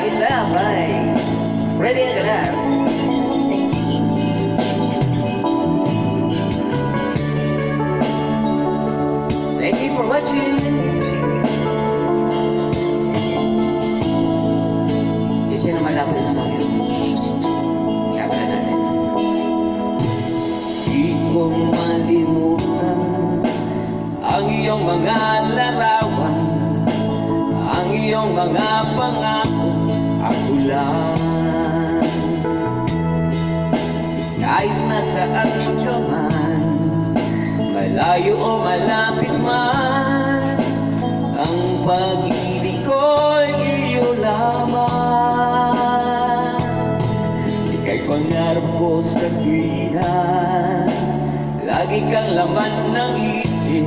kita, bye. Ready ka na? Thank you for watching. Sisiya naman lang na lang yun. Kaya pala natin. Di ko malimutan ang iyong mga larawan, ang iyong mga pangako, ako lang. Kahit nasaan ka man, malayo o malapit man, ang pag-ibig ko'y iyo lamang. Ika'y pangarap ko sa tuwina, lagi kang laman ng isip.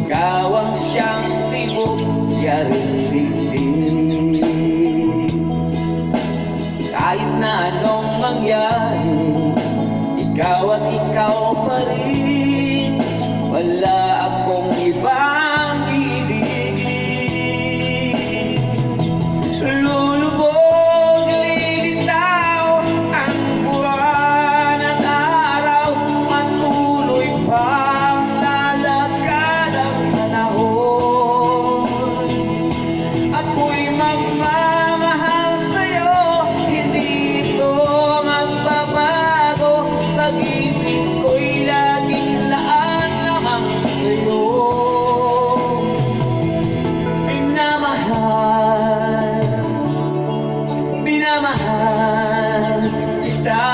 Ikaw ang siyang tibok, yaring liglig. Kahit na anong mangyari, ikaw at ikaw pa rin. Wala akong ibang ibigin. Lulubog, lilitaw ang buwan at araw, patuloy pang lalakad ang panahon. Ako'y magmamahal sa'yo, hindi ito magbabago. Pag-ibig ko'y laging laan lamang sa'yo. Minamahal, minamahal kita.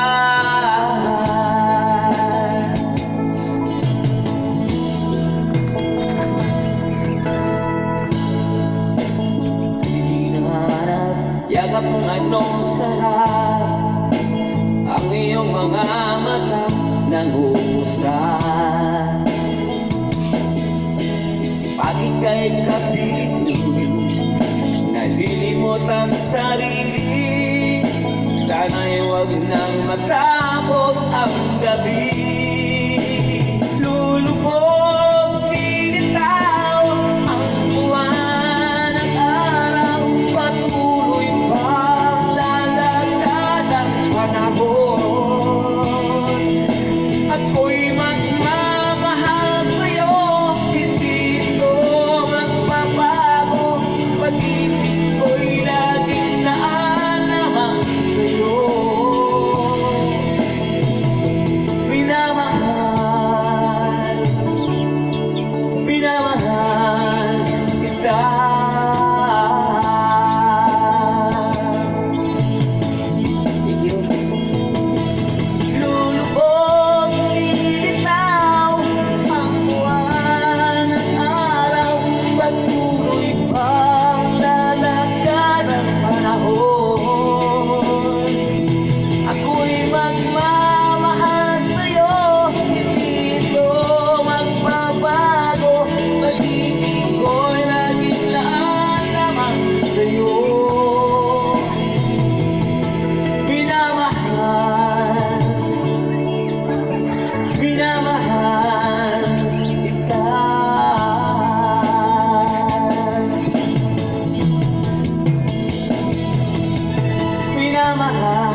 Hindi nangarap, yakap mong anong sarap, ang iyong mga mata nangungusap. Pag ika'y kapitin, nalilimot ang sarili, sana'y huwag nang matapos ang gabi. Lulubog, lilitaw ang buwan at araw, patuloy pang lalakad ang panahon. Ako'y magmamahal sa'yo, hindi ito magbabago. Pag-ibig ko'y laging laan lamang sa'yo. Minamahal, minamahal kita. Thank you. Lulubog, lilitaw ang buwan at araw, patuloy pang lalakad ang panahon. Ako'y magmamahal sa'yo, hindi ito magbabago. Pag-ibig ko'y laging laan lamang sa'yo. Minamahal, minamahal kita. Minamahal.